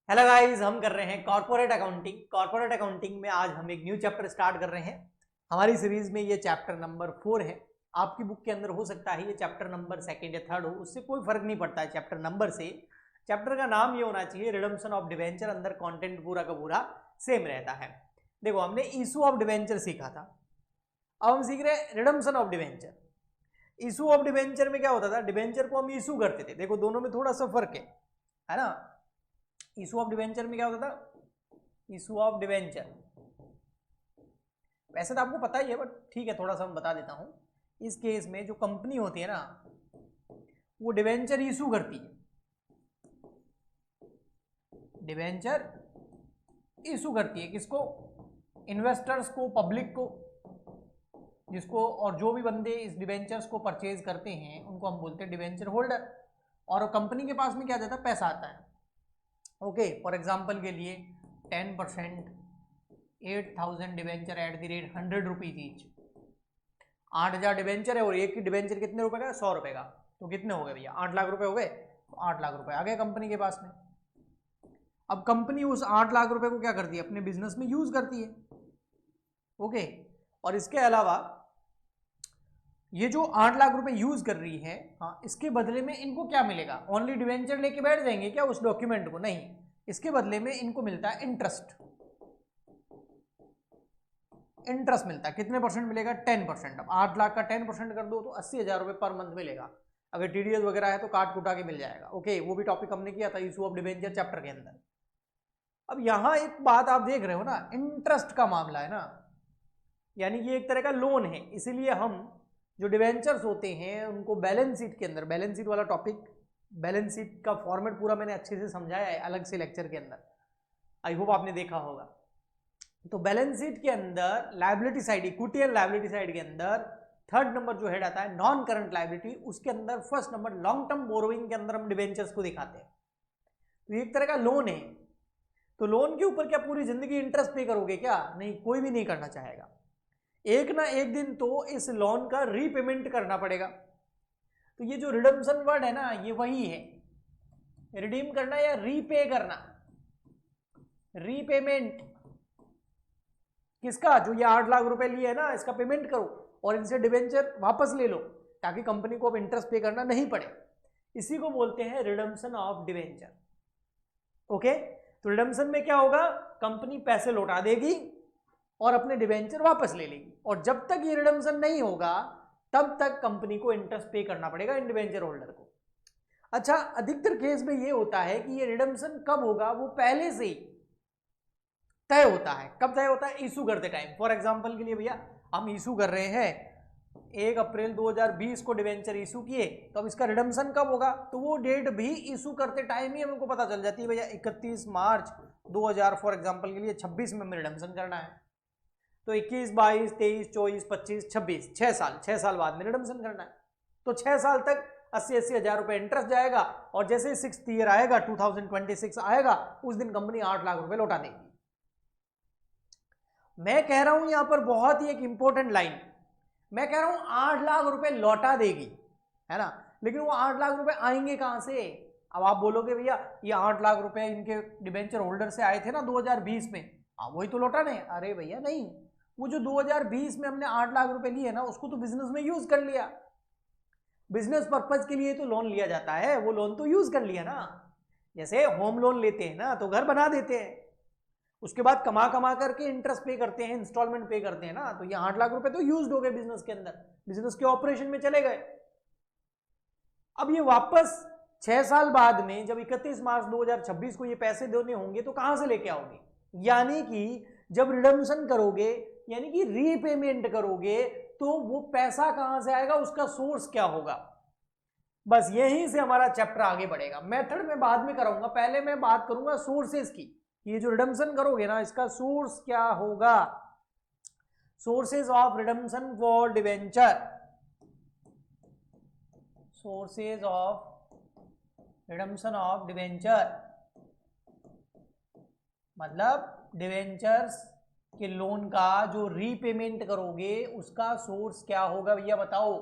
Hello guys, हम कर रहे हैं कॉर्पोरेट अकाउंटिंग। कॉर्पोरेट अकाउंटिंग में आज हम एक न्यू चैप्टर स्टार्ट कर रहे हैं। हमारी सीरीज में ये चैप्टर नंबर 4 है। आपकी बुक के अंदर हो सकता है ये चैप्टर नंबर 2 या 3 हो, उससे कोई फर्क नहीं पड़ता है चैप्टर नंबर से। चैप्टर का नाम ये होना चाहिए रिडम्पशन ऑफ डिवेंचर, अंदर कॉन्टेंट पूरा का पूरा सेम रहता है। देखो, हमने इशू ऑफ डिवेंचर सीखा था, अब हम सीख रहे हैं redemption of debenture. Issue of debenture में क्या होता था, डिवेंचर को हम इशू करते थे। देखो, दोनों में थोड़ा सा फर्क है ना। इशू ऑफ डिवेंचर में क्या होता था, इशू ऑफ डिवेंचर वैसे तो आपको पता ही है, बट ठीक है थोड़ा सा मैं बता देता हूं। इस केस में जो कंपनी होती है ना, वो डिवेंचर इशू करती है। डिवेंचर इशू करती है किसको? इन्वेस्टर्स को, पब्लिक को, जिसको और जो भी बंदे इस डिवेंचर्स को परचेज करते हैं उनको हम बोलते हैं डिवेंचर होल्डर। और कंपनी के पास में क्या जाता है, पैसा आता है। ओके, फॉर एग्जाम्पल के लिए 10%, 8,000 debenture at the rate 100 rupees each. 8,000 debenture है और एक की डिवेंचर कितने रुपए का? 100 रुपए का। तो कितने हो गए भैया? 8 लाख रुपए हो गए। तो 8 लाख रुपए आ गए कंपनी के पास में। अब कंपनी उस 8 लाख रुपए को क्या करती है? अपने बिजनेस में यूज करती है। ओके, और इसके अलावा ये जो 8 लाख रुपए यूज कर रही है, हाँ, इसके बदले में इनको क्या मिलेगा? ओनली डिवेंचर लेके बैठ जाएंगे क्या उस डॉक्यूमेंट को? नहीं, इसके बदले में इनको मिलता है इंटरेस्ट। इंटरेस्ट मिलता है। कितने परसेंट मिलेगा? 10%। अब 8 लाख का 10% कर दो तो 80,000 रुपए पर मंथ मिलेगा। अगर टीडीएस वगैरह है तो काट कुटा के मिल जाएगा। ओके, वो भी टॉपिक हमने किया था इशू ऑफ डिवेंचर चैप्टर के अंदर। अब यहां एक बात आप देख रहे हो ना, इंटरेस्ट का मामला है ना, यानी कि एक तरह का लोन है। इसीलिए हम जो डिवेंचर्स होते हैं उनको बैलेंस शीट के अंदर, बैलेंस शीट वाला टॉपिक, बैलेंस शीट का फॉर्मेट पूरा मैंने अच्छे से समझाया है अलग से लेक्चर के अंदर, आई होप आपने देखा होगा। तो बैलेंस शीट के अंदर liability side, equity and liability side के अंदर थर्ड नंबर जो हेड आता है नॉन करंट लायबिलिटी, उसके अंदर first number long term borrowing के अंदर हम डिवेंचर्स को दिखाते हैं। तो एक तरह का लोन है। तो लोन के ऊपर क्या पूरी जिंदगी इंटरेस्ट पे करोगे क्या? नहीं, कोई भी नहीं करना चाहेगा। एक ना एक दिन तो इस लोन का रीपेमेंट करना पड़ेगा। तो ये जो रिडम्पशन वर्ड है ना, ये वही है, रिडीम करना या रीपे करना। रीपेमेंट किसका? जो ये 8 लाख रुपए लिए है ना, इसका पेमेंट करो और इनसे डिवेंचर वापस ले लो, ताकि कंपनी को अब इंटरेस्ट पे करना नहीं पड़े। इसी को बोलते हैं रिडम्पशन ऑफ डिवेंचर। ओके, तो रिडम्पशन में क्या होगा, कंपनी पैसे लौटा देगी और अपने डिवेंचर वापस ले लेगी। और जब तक ये रिडम्पशन नहीं होगा तब तक कंपनी को इंटरेस्ट पे करना पड़ेगा इन डिवेंचर होल्डर को। अच्छा, अधिकतर केस में ये होता है कि ये रिडम्पशन कब होगा वो पहले से ही तय होता है। कब तय होता है? इशू करते टाइम। फॉर एग्जांपल के लिए भैया, हम इशू कर रहे हैं 1 अप्रैल 2020 को डिवेंचर इशू किए, तो अब इसका रिडम्पशन कब होगा? तो वो डेट भी इशू करते टाइम ही हमको पता चल जाती है। भैया 31 मार्च 2000 फॉर एग्जांपल के लिए 26 में हमें रिडम्पशन करना है, तो 21, 22, 23, 24, 25, 26, 6 साल बाद में रिडम्पशन करना है। तो 6 साल तक 80 हजार रुपए इंटरेस्ट जाएगा, और जैसे 6th ईयर आएगा, 2026 आएगा, उस दिन कंपनी 8 लाख रुपए लौटा देगी। मैं कह रहा हूं यहां पर बहुत ही एक इंपॉर्टेंट लाइन, मैं कह रहा हूं 8 लाख रुपए लौटा देगी, है ना, लेकिन वो 8 लाख रुपए आएंगे कहां से? अब आप बोलोगे भैया ये 8 लाख रुपए इनके डिबेंचर होल्डर से आए थे ना 2020 में, वही तो लौटाने। अरे भैया नहीं, वो जो 2020 में हमने 8 लाख रुपए लिए ना, उसको तो बिजनेस में यूज कर लिया। बिजनेस पर्पज के लिए तो लोन लिया जाता है, वो लोन तो यूज कर लिया ना। जैसे होम लोन लेते हैं ना, तो घर बना देते हैं, उसके बाद कमा कमा करके इंटरेस्ट पे करते हैं, इंस्टॉलमेंट पे करते हैं ना। तो ये 8 लाख रुपए तो यूज हो गए बिजनेस के अंदर, बिजनेस के ऑपरेशन में चले गए। अब ये वापस 6 साल बाद में जब 31 मार्च 2026 को ये पैसे देने होंगे तो कहां से लेके आओगे? यानी कि जब रिडम्पशन करोगे, यानी कि रीपेमेंट करोगे, तो वो पैसा कहां से आएगा, उसका सोर्स क्या होगा? बस यहीं से हमारा चैप्टर आगे बढ़ेगा। मेथड में बाद में कराऊंगा, पहले मैं बात करूंगा सोर्सेज की। ये जो रिडम्पशन करोगे ना, इसका सोर्स क्या होगा? Sources of redemption for debenture, sources of redemption of debenture, मतलब डिवेंचर्स के लोन का जो रीपेमेंट करोगे उसका सोर्स क्या होगा भैया बताओ।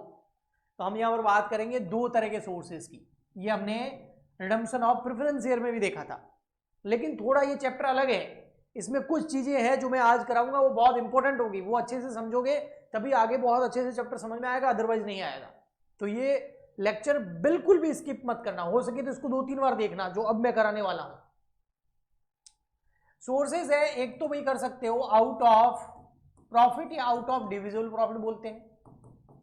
तो हम यहां पर बात करेंगे 2 तरह के सोर्सेज की। ये हमने रिडम्पशन ऑफ प्रेफरेंस शेयर में भी देखा था। लेकिन थोड़ा ये चैप्टर अलग है, इसमें कुछ चीजें हैं जो मैं आज कराऊंगा वो बहुत इंपॉर्टेंट होगी, वो अच्छे से समझोगे तभी आगे बहुत अच्छे से चैप्टर समझ में आएगा, अदरवाइज नहीं आएगा। तो ये लेक्चर बिल्कुल भी स्किप मत करना, हो सके तो इसको 2-3 बार देखना जो अब मैं कराने वाला हूं। सोर्सेज है, एक तो वही कर सकते हो आउट ऑफ प्रॉफिट या आउट ऑफ डिविजिबल प्रॉफिट बोलते हैं,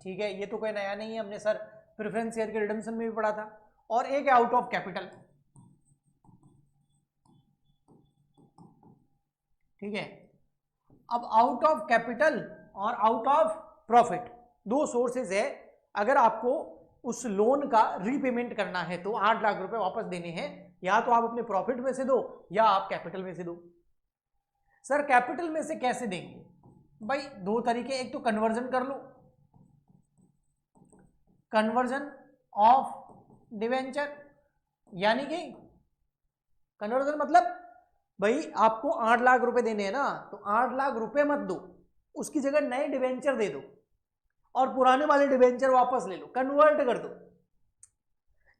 ठीक है, ये तो कोई नया नहीं है, हमने सर प्रेफरेंस शेयर के रिडम्पशन में भी पढ़ा था। और एक है आउट ऑफ कैपिटल, ठीक है। अब आउट ऑफ कैपिटल और आउट ऑफ प्रॉफिट दो सोर्सेज है, अगर आपको उस लोन का रीपेमेंट करना है तो 8 लाख रुपए वापस देने हैं, या तो आप अपने प्रॉफिट में से दो या आप कैपिटल में से दो। सर कैपिटल में से कैसे देंगे? भाई दो तरीके, एक तो कन्वर्जन कर लो, कन्वर्जन ऑफ डिवेंचर, यानी कि कन्वर्जन मतलब भाई आपको 8 लाख रुपए देने हैं ना, तो 8 लाख रुपए मत दो, उसकी जगह नए डिवेंचर दे दो और पुराने वाले डिवेंचर वापस ले लो, कन्वर्ट कर दो।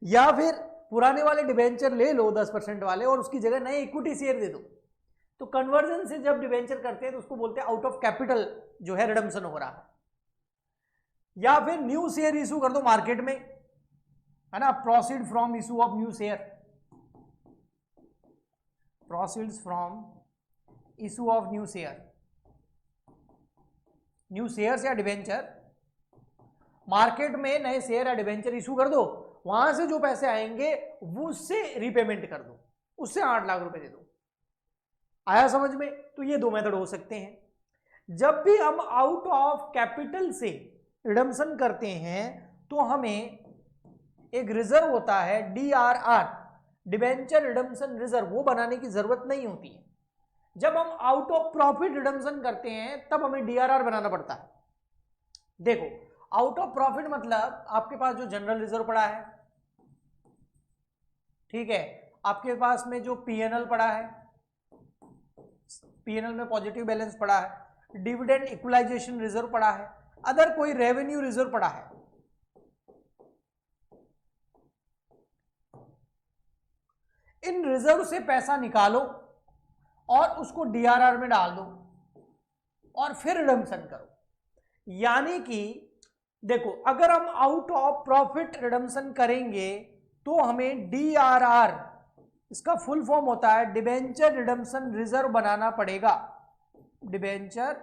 या फिर पुराने वाले डिवेंचर ले लो 10% वाले और उसकी जगह नए इक्विटी शेयर दे दो। तो कन्वर्जन से जब डिवेंचर करते हैं तो उसको बोलते हैं आउट ऑफ कैपिटल जो है रिडम्पशन हो रहा है। या फिर न्यू शेयर इशू कर दो मार्केट में, है ना, proceed from issue of new share, proceeds from issue of new share, new shares या डिवेंचर, मार्केट में नए शेयर या डिवेंचर इशू कर दो, वहां से जो पैसे आएंगे वो उससे रीपेमेंट कर दो, उससे 8 लाख रुपए दे दो। आया समझ में? तो ये दो मेथड हो सकते हैं। जब भी हम आउट ऑफ कैपिटल से रिडम्पशन करते हैं तो हमें एक रिजर्व होता है DRR, डिवेंचर रिडम्पशन रिजर्व, वो बनाने की जरूरत नहीं होती है। जब हम आउट ऑफ प्रॉफिट रिडम्पशन करते हैं तब हमें DRR बनाना पड़ता है। देखो आउट ऑफ प्रॉफिट मतलब आपके पास जो जनरल रिजर्व पड़ा है, ठीक है, आपके पास में जो PNL पड़ा है, PNL में पॉजिटिव बैलेंस पड़ा है, डिविडेंड इक्वलाइजेशन रिजर्व पड़ा है, अदर कोई रेवेन्यू रिजर्व पड़ा है, इन रिजर्व से पैसा निकालो और उसको DRR में डाल दो और फिर रिडम्पशन करो। यानी कि देखो अगर हम आउट ऑफ प्रॉफिट रिडम्पशन करेंगे तो हमें DRR, इसका फुल फॉर्म होता है डिबेंचर रिडम्पशन रिजर्व, बनाना पड़ेगा, डिबेंचर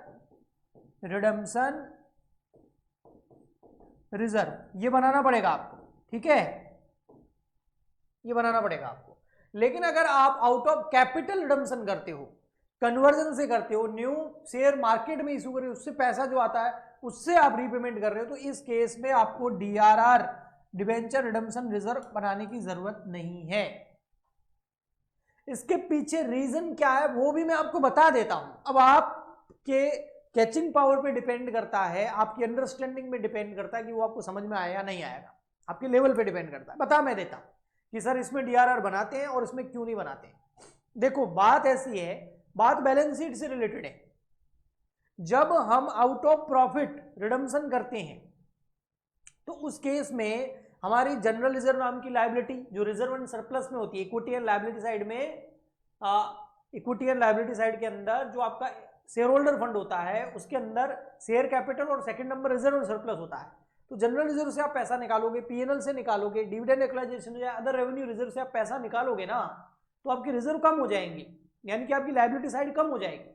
रिडम्पशन रिजर्व, ये बनाना पड़ेगा आपको, ठीक है, ये बनाना पड़ेगा आपको। लेकिन अगर आप आउट ऑफ कैपिटल रिडम्पशन करते हो, कन्वर्जन से करते हो, न्यू शेयर मार्केट में इशू कर, उससे पैसा जो आता है उससे आप रीपेमेंट कर रहे हो, तो इस केस में आपको DRR, डिबेंचर रिडम्पशन रिजर्व बनाने की जरूरत नहीं है। इसके पीछे रीजन क्या है वो भी मैं आपको बता देता हूं। अब आपके कैचिंग पावर पे डिपेंड करता है, आपकी अंडरस्टैंडिंग में डिपेंड करता है कि वो आपको समझ में आया या नहीं आएगा, आपके लेवल पे डिपेंड करता है। बता मैं देता हूं कि सर इसमें DRR बनाते हैं और इसमें क्यों नहीं बनाते हैं। देखो बात ऐसी है, बात बैलेंस शीट से रिलेटेड है। जब हम आउट ऑफ प्रॉफिट रिडम्पशन करते हैं तो उस केस में हमारी जनरल रिजर्व नाम की लायबिलिटी जो रिजर्व एंड सरप्लस में होती है, इक्विटी एंड लायबिलिटी साइड में, इक्विटी एंड लायबिलिटी साइड के अंदर जो आपका शेयर होल्डर फंड होता है उसके अंदर शेयर कैपिटल और second number reserve and surplus होता है। तो जनरल रिजर्व से आप पैसा निकालोगे, PNL से निकालोगे, डिविडेंड इक्वलाइजेशन या अदर रेवेन्यू रिजर्व से आप पैसा निकालोगे ना, तो आपकी रिजर्व कम हो जाएंगी, यानी कि आपकी लायबिलिटी साइड कम हो जाएगी।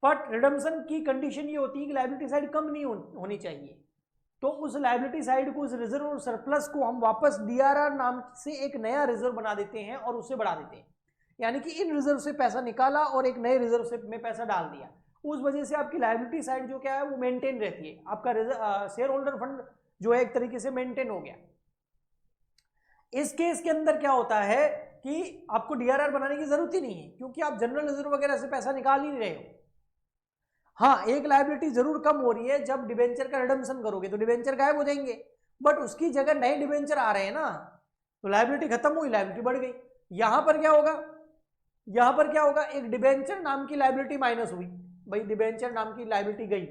बट रिडम्पशन की कंडीशन ये होती है कि लायबिलिटी साइड कम नहीं होनी चाहिए, तो उस लायबिलिटी साइड को, उस रिजर्व और सरप्लस को हम वापस DRR नाम से एक नया रिजर्व बना देते हैं और उससे बढ़ा देते हैं। यानी कि इन रिजर्व से पैसा निकाला और एक नए रिजर्व से में पैसा डाल दिया, उस वजह से आपकी लायबिलिटी साइड जो क्या है वो मेंटेन रहती है, आपका शेयर होल्डर फंड जो है एक तरीके से मेंटेन हो गया। इस केस के अंदर क्या होता है कि आपको DRR बनाने की जरूरत ही नहीं है, क्योंकि आप जनरल रिजर्व वगैरह से पैसा निकाल ही नहीं रहे हो। हाँ एक लायबिलिटी जरूर कम हो रही है, जब डिबेंचर का रिडम्पशन करोगे तो डिबेंचर गायब हो जाएंगे, बट उसकी जगह नए डिबेंचर आ रहे हैं ना, तो लायबिलिटी खत्म हुई, लायबिलिटी बढ़ गई। यहां पर क्या होगा, यहां पर क्या होगा, एक डिबेंचर नाम की लायबिलिटी माइनस हुई, भाई डिबेंचर नाम की लायबिलिटी गई,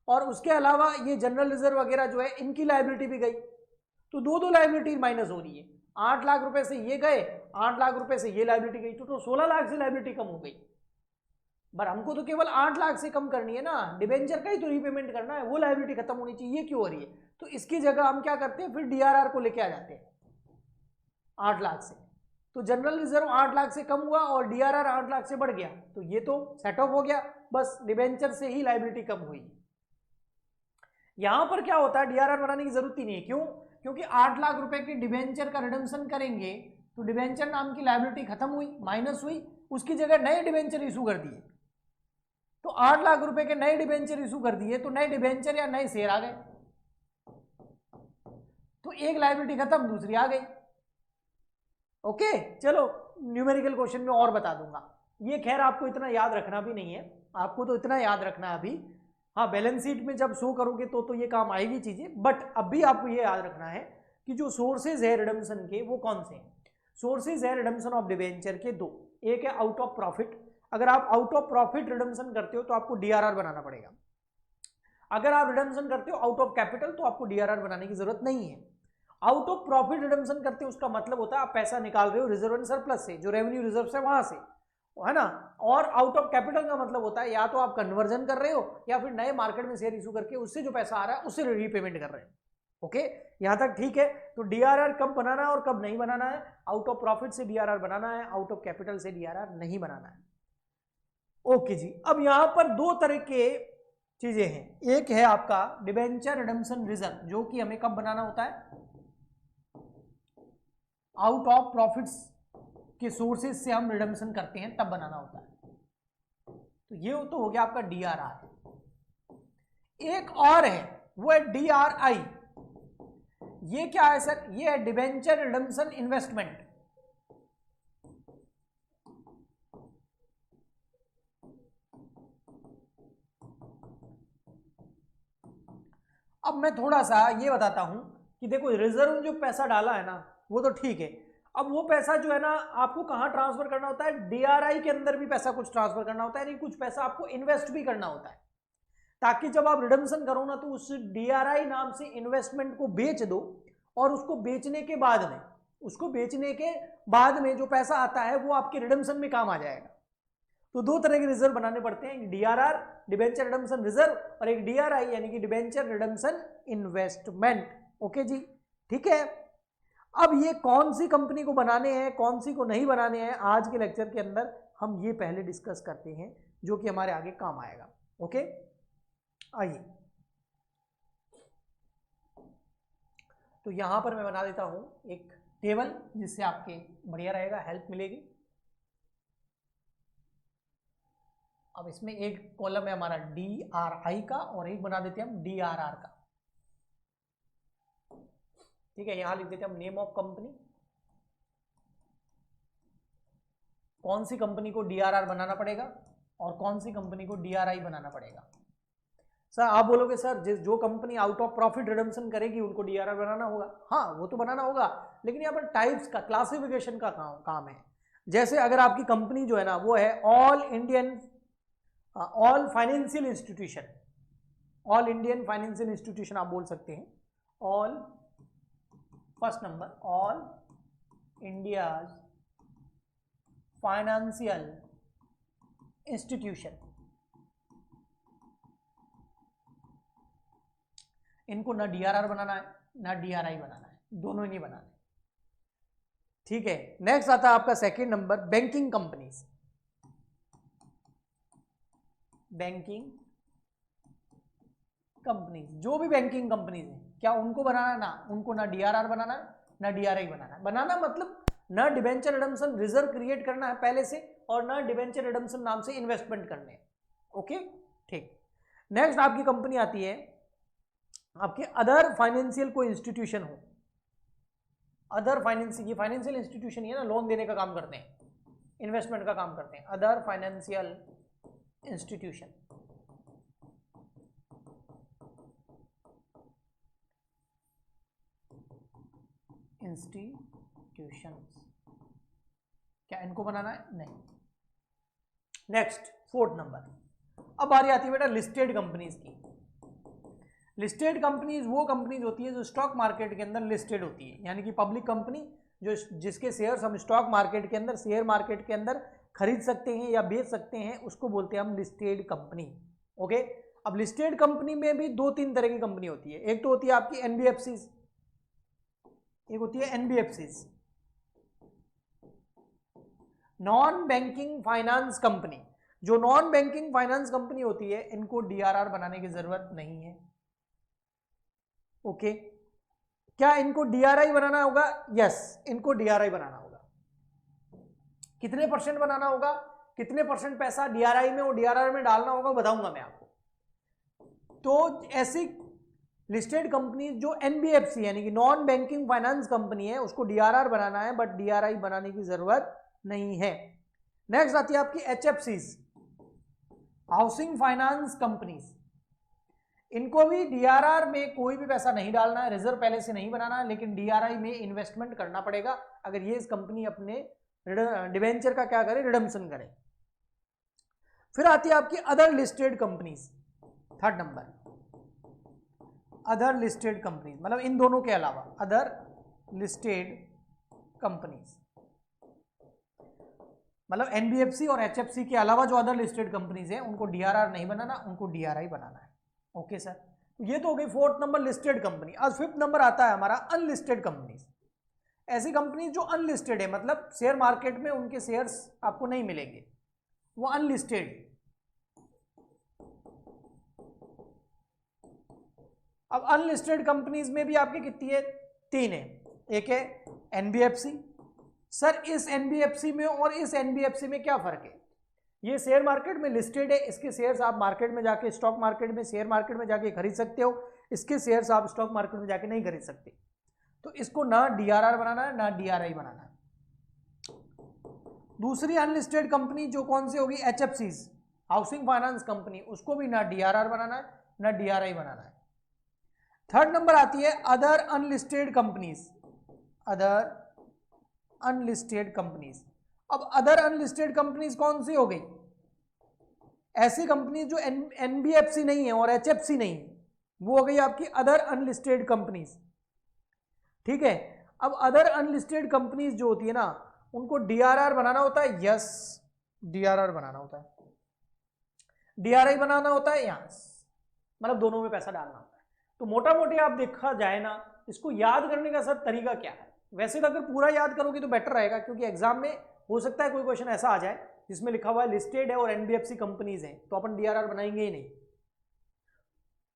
और उसके अलावा ये जनरल रिजर्व वगैरह जो है इनकी लायबिलिटी भी गई, तो दो लायबिलिटी माइनस हो रही है। 8 लाख रुपए से ये गए, 8 लाख रुपए से ये लायबिलिटी गई, तो 16 लाख से लायबिलिटी कम हो गई। पर हमको तो केवल 8 लाख से कम करनी है ना, डिबेंचर का ही तो रीपेमेंट करना है, वो लायबिलिटी खत्म होनी चाहिए, ये क्यों हो रही है? तो इसकी जगह हम क्या करते हैं, फिर डीआरआर को लेके आ जाते हैं 8 लाख से। तो जनरल रिजर्व 8 लाख से कम हुआ और डीआरआर 8 लाख से बढ़ गया, तो ये तो सेट ऑफ हो गया, बस डिबेंचर से ही लायबिलिटी कम हुई। यहां पर क्या होता है, डीआरआर बनाने की जरूरत ही नहीं है। क्यों? क्योंकि 8 लाख रुपए के डिबेंचर का रिडम्पशन करेंगे तो डिबेंचर नाम की लायबिलिटी खत्म हुई, माइनस हुई, उसकी जगह नए डिबेंचर इशू कर दिए। तो 8 लाख रुपए के नए डिबेंचर इशू कर दिए, तो नए डिबेंचर या नए शेयर आ गए, तो एक लायबिलिटी खत्म, दूसरी आ गई। ओके, चलो न्यूमेरिकल क्वेश्चन में और बता दूंगा, ये खैर आपको इतना याद रखना भी नहीं है, आपको तो इतना याद रखना है अभी, हाँ बैलेंस शीट में जब शो करोगे तो ये काम आएगी चीजें, बट अभी आपको ये याद रखना है कि जो सोर्सेज है रिडम्पशन के वो कौन से हैं। सोर्सेज है रिडम्पशन ऑफ डिबेंचर के दो, एक है आउट ऑफ प्रॉफिट, अगर आप आउट ऑफ प्रॉफिट रिडम्पशन करते हो तो आपको डीआरआर बनाना पड़ेगा। अगर आप रिडम्पशन करते हो आउट ऑफ कैपिटल तो आपको डीआरआर बनाने की जरूरत नहीं है। आउट ऑफ प्रॉफिट रिडम्पशन करते हो उसका मतलब होता है आप पैसा निकाल रहे हो रिजर्व एंड सरप्लस से, जो रेवेन्यू रिजर्व है वहां से, है ना। और आउट ऑफ कैपिटल का मतलब होता है या तो आप कन्वर्जन कर रहे हो या फिर नए मार्केट में शेयर इशू करके उससे जो पैसा आ रहा है उससे रीपेमेंट कर रहे हो। ओके, यहां तक ठीक है। तो डीआरआर कब बनाना है और कब नहीं बनाना है, आउट ऑफ प्रॉफिट से डीआरआर बनाना है, आउट ऑफ कैपिटल से डीआरआर नहीं बनाना है। ओके जी, अब यहां पर दो तरह के चीजें हैं, एक है आपका डिबेंचर रिडम्पशन रिजर्व, जो कि हमें कब बनाना होता है, आउट ऑफ प्रॉफिट्स के सोर्सेज से हम रिडम्पशन करते हैं तब बनाना होता है। तो ये तो हो गया आपका डीआरआर। एक और है वो है डीआरआई। ये क्या है सर, ये है डिबेंचर रिडम्पशन इन्वेस्टमेंट। अब मैं थोड़ा सा ये बताता हूं कि देखो रिजर्व में जो पैसा डाला है ना वो तो ठीक है, अब वो पैसा जो है ना आपको कहां ट्रांसफर करना होता है, डीआरआई के अंदर भी पैसा कुछ ट्रांसफर करना होता है, यानी कुछ पैसा आपको इन्वेस्ट भी करना होता है, ताकि जब आप रिडम्पशन करो ना तो उस डीआरआई नाम से इन्वेस्टमेंट को बेच दो और उसको बेचने के बाद में जो पैसा आता है वो आपके रिडम्पशन में काम आ जाएगा। तो दो तरह के रिजर्व बनाने पड़ते हैं, एक डीआरआर डिबेंचर रिडम्पशन रिजर्व और एक डीआरआई यानी कि डिबेंचर रिडम्पशन इन्वेस्टमेंट। ओके जी, ठीक है। अब ये कौन सी कंपनी को बनाने हैं कौन सी को नहीं बनाने हैं, आज के लेक्चर के अंदर हम ये पहले डिस्कस करते हैं, जो कि हमारे आगे काम आएगा। ओके, आइए तो यहां पर मैं बना देता हूं एक टेबल जिससे आपके बढ़िया रहेगा, हेल्प मिलेगी। अब इसमें एक कॉलम है हमारा डीआरआई का और एक बना देते हैं हम डीआरआर का। ठीक है, यहां लिख देते हैं हम नेम ऑफ कंपनी, कौन सी कंपनी को डीआरआर बनाना पड़ेगा और कौन सी कंपनी को डीआरआई बनाना पड़ेगा। सर आप बोलोगे सर जो company out of profit redemption करेगी उनको डीआरआर बनाना होगा, हाँ वो तो बनाना होगा, लेकिन यहाँ पर टाइप्स का क्लासिफिकेशन का काम है। जैसे अगर आपकी कंपनी जो है ना वो है all financial institution, all Indian financial institution आप बोल सकते हैं, all first number all India financial institution, इनको ना डीआरआर बनाना है ना डीआरआई बनाना है, दोनों ही नहीं बनाना है। ठीक है, नेक्स्ट आता है आपका second number banking companies. Banking companies, जो भी बैंकिंग कंपनीज हैं क्या उनको बनाना है, ना उनको ना डीआरआर बनाना है ना डीआरआई बनाना है। बनाना मतलब ना डिबेंचर रिडम्पशन रिजर्व क्रिएट करना है पहले से और ना डिबेंचर रिडम्पशन नाम से इन्वेस्टमेंट करने हैं। ओके ठीक। नेक्स्ट आपकी कंपनी आती है आपके अदर फाइनेंशियल कोई इंस्टीट्यूशन हो, अदर फाइनेंशियल, ये फाइनेंशियल इंस्टीट्यूशन ही है ना, लोन देने का काम करते हैं, इन्वेस्टमेंट का काम करते हैं, अदर फाइनेंशियल इंस्टीट्यूशन। क्या इनको बनाना है, नहीं। नेक्स्ट फोर्थ नंबर, अब बारी आती है बेटा लिस्टेड कंपनीज की। लिस्टेड कंपनीज वो कंपनीज होती है जो स्टॉक मार्केट के अंदर लिस्टेड होती है, यानी कि पब्लिक कंपनी जो जिसके शेयर्स हम स्टॉक मार्केट के अंदर, शेयर मार्केट के अंदर खरीद सकते हैं या बेच सकते हैं, उसको बोलते हैं हम लिस्टेड कंपनी। ओके, अब लिस्टेड कंपनी में भी 2-3 तरह की कंपनी होती है। एक तो होती है आपकी एनबीएफसीज, एक होती है NBFCs, non banking finance company. जो नॉन बैंकिंग फाइनेंस कंपनी होती है, इनको डीआरआर बनाने की जरूरत नहीं है। ओके, क्या इनको डीआरआई बनाना होगा? यस, इनको डीआरआई बनाना होगा। कितने परसेंट बनाना होगा, कितने परसेंट पैसा डीआरआई में और डीआरआर में डालना होगा, बताऊंगा मैं आपको। तो ऐसी लिस्टेड कंपनी जो एनबीएफसी यानी कि नॉन बैंकिंग फाइनेंस कंपनी है, उसको डीआरआर बनाना है, बट डीआरआई बनाने की जरूरत नहीं है। नेक्स्ट आती है आपकी एचएफसीज, हाउसिंग फाइनेंस कंपनीज। इनको भी डीआरआर में कोई भी पैसा नहीं डालना है, रिजर्व पहले से नहीं बनाना है, लेकिन डीआरआई में इन्वेस्टमेंट करना पड़ेगा अगर ये इस कंपनी अपने डिवेंचर का क्या करे, रिडम्पशन करे। फिर आती है आपकी other listed companies, third number, other listed companies, मतलब इन दोनों के अलावा अदर लिस्टेड कंपनीज, मतलब एनबीएफसी और एचएफसी के अलावा जो अदर लिस्टेड कंपनीज हैं उनको डीआरआर नहीं बनाना, उनको डीआरआई बनाना है। ओके सर, ये तो हो गई फोर्थ नंबर लिस्टेड कंपनी। आज फिफ्थ नंबर आता है हमारा अनलिस्टेड कंपनीज। ऐसी कंपनी जो अनलिस्टेड है, मतलब शेयर मार्केट में उनके शेयर्स आपको नहीं मिलेंगे, वो अनलिस्टेड। अब अनलिस्टेड कंपनीज में भी आपकी कितनी है? 3 है। एक है एनबीएफसी। सर इस एनबीएफसी में और इस एनबीएफसी में क्या फर्क है? ये शेयर मार्केट में लिस्टेड है, इसके शेयर्स आप मार्केट में जाके, स्टॉक मार्केट में, शेयर मार्केट में जाके खरीद सकते हो, इसके शेयर्स आप स्टॉक मार्केट में जाके नहीं खरीद सकते। तो इसको ना डीआरआर बनाना है ना डीआरआई बनाना है। दूसरी अनलिस्टेड कंपनी जो कौन सी होगी? एचएफसीज, हाउसिंग फाइनेंस कंपनी, उसको भी ना डीआरआर बनाना है ना डीआरआई बनाना है। थर्ड नंबर आती है other unlisted companies, other unlisted companies. अब अदर अनलिस्टेड कंपनीज कौन सी हो गई? ऐसी कंपनी जो एनबीएफसी नहीं है और एचएफसी नहीं है, वो हो गई आपकी अदर अनलिस्टेड कंपनीज। ठीक है, अब अदर अनलिस्टेड कंपनीज जो होती है ना, उनको डीआरआर बनाना होता है। यस, डीआरआर बनाना होता है। डीआरआई बनाना होता है, यस, मतलब दोनों में पैसा डालना होता है। तो मोटा मोटी आप देखा जाए ना, इसको याद करने का सर तरीका क्या है? वैसे तो अगर पूरा याद करोगे तो बेटर रहेगा, क्योंकि एग्जाम में हो सकता है कोई क्वेश्चन ऐसा आ जाए जिसमें लिखा हुआ है लिस्टेड है और एनबीएफसी कंपनीज हैं, तो अपन डीआरआर बनाएंगे ही नहीं।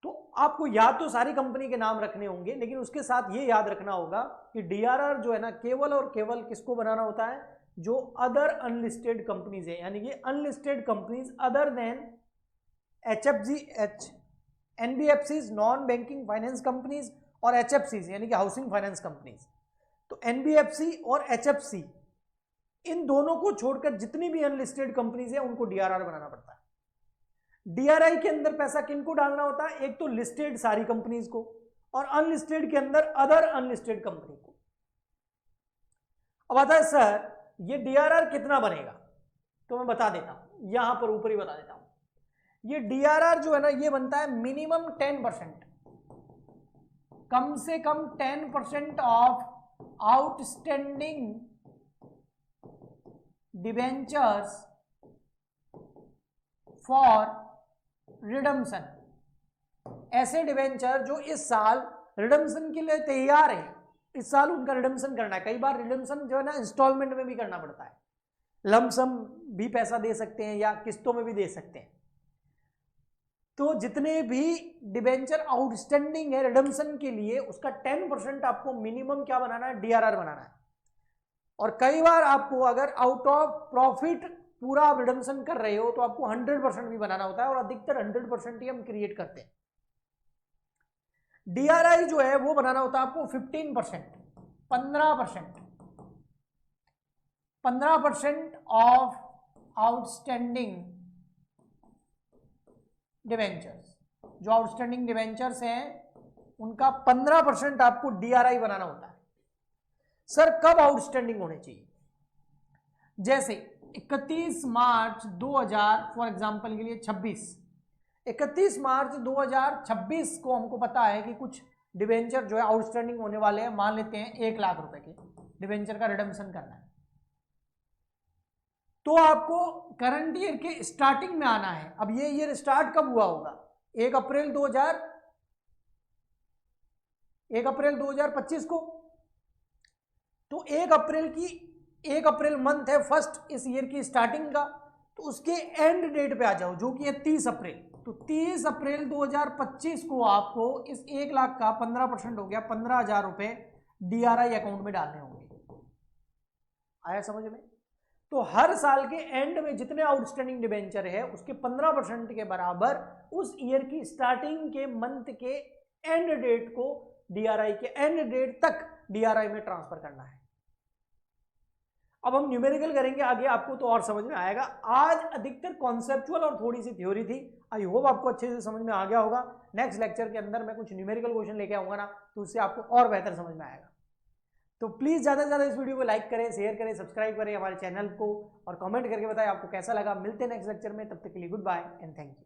तो आपको याद तो सारी कंपनी के नाम रखने होंगे, लेकिन उसके साथ ये याद रखना होगा कि डीआरआर जो है ना, केवल और केवल किसको बनाना होता है? जो अदर अनलिस्टेड कंपनीज है, यानी कि unlisted companies other than HFG, NBFCs, non banking finance companies, और एचएफसीज यानी कि हाउसिंग फाइनेंस कंपनीज। तो एनबीएफसी और एचएफसी, इन दोनों को छोड़कर जितनी भी अनलिस्टेड कंपनीज है उनको डीआरआर बनाना पड़ता है। डीआरआई के अंदर पैसा किनको डालना होता है? एक तो लिस्टेड सारी कंपनीज को, और अनलिस्टेड के अंदर अदर अनलिस्टेड कंपनी को। अब आता है सर ये डीआरआर कितना बनेगा, तो मैं बता देता हूं, यहां पर ऊपर ही बता देता हूं। ये डीआरआर जो है ना, ये बनता है मिनिमम 10%, कम से कम 10% of outstanding debentures for redemption. ऐसे डिबेंचर जो इस साल रिडम्पशन के लिए तैयार है, इस साल उनका रिडम्पशन करना है। कई बार रिडम्पशन जो है ना इंस्टॉलमेंट में भी करना पड़ता है, लमसम भी पैसा दे सकते हैं या किस्तों में भी दे सकते हैं। तो जितने भी डिबेंचर आउटस्टैंडिंग है रिडम्पशन के लिए, उसका 10% आपको मिनिमम क्या बनाना है? डीआरआर बनाना है। और कई बार आपको अगर आउट ऑफ प्रॉफिट पूरा आप रिडम्पशन कर रहे हो तो आपको 100% भी बनाना होता है, और अधिकतर 100% ही हम क्रिएट करते हैं। डीआरआई जो है वो बनाना होता है आपको 15%, 15% ऑफ आउटस्टैंडिंग डिवेंचर्स। जो आउटस्टैंडिंग डिवेंचर्स हैं उनका 15% आपको डीआरआई बनाना होता है। सर कब आउटस्टैंडिंग होने चाहिए? जैसे 31 मार्च 2000 फॉर एग्जांपल के लिए 31 मार्च 2026 को हमको पता है कि कुछ डिवेंचर जो है आउटस्टैंडिंग होने वाले हैं, मान लेते हैं 1 लाख रुपए के, डिबेंचर का रिडम्पशन करना है, तो आपको करंट ईयर के स्टार्टिंग में आना है। अब ये ईयर स्टार्ट कब हुआ होगा? 1 अप्रैल 2025 को। तो 1 अप्रैल मंथ है फर्स्ट इस ईयर की स्टार्टिंग का, तो उसके एंड डेट पे आ जाओ जो कि है 30 अप्रैल। तो 30 अप्रैल 2025 को आपको इस 1 लाख का 15% हो गया 15,000 रुपए DRI अकाउंट में डालने होंगे। आया समझ में? तो हर साल के एंड में जितने आउटस्टैंडिंग डिबेंचर है उसके 15% के बराबर उस ईयर की स्टार्टिंग के मंथ के एंड डेट को DRI के एंड डेट तक DRI में ट्रांसफर करना है। अब हम न्यूमेरिकल करेंगे आगे, आपको तो और समझ में आएगा। आज अधिकतर कॉन्सेप्चुअल और थोड़ी सी थ्योरी थी। आई होप आपको अच्छे से समझ में आ गया होगा। नेक्स्ट लेक्चर के अंदर मैं कुछ न्यूमेरिकल क्वेश्चन लेके आऊंगा ना, तो उससे आपको और बेहतर समझ में आएगा। तो प्लीज ज्यादा से ज्यादा इस वीडियो को लाइक करें, शेयर करें, सब्सक्राइब करें हमारे चैनल को, और कमेंट करके बताएं आपको कैसा लगा। मिलते हैं नेक्स्ट लेक्चर में, तब तक के लिए goodbye and thank you.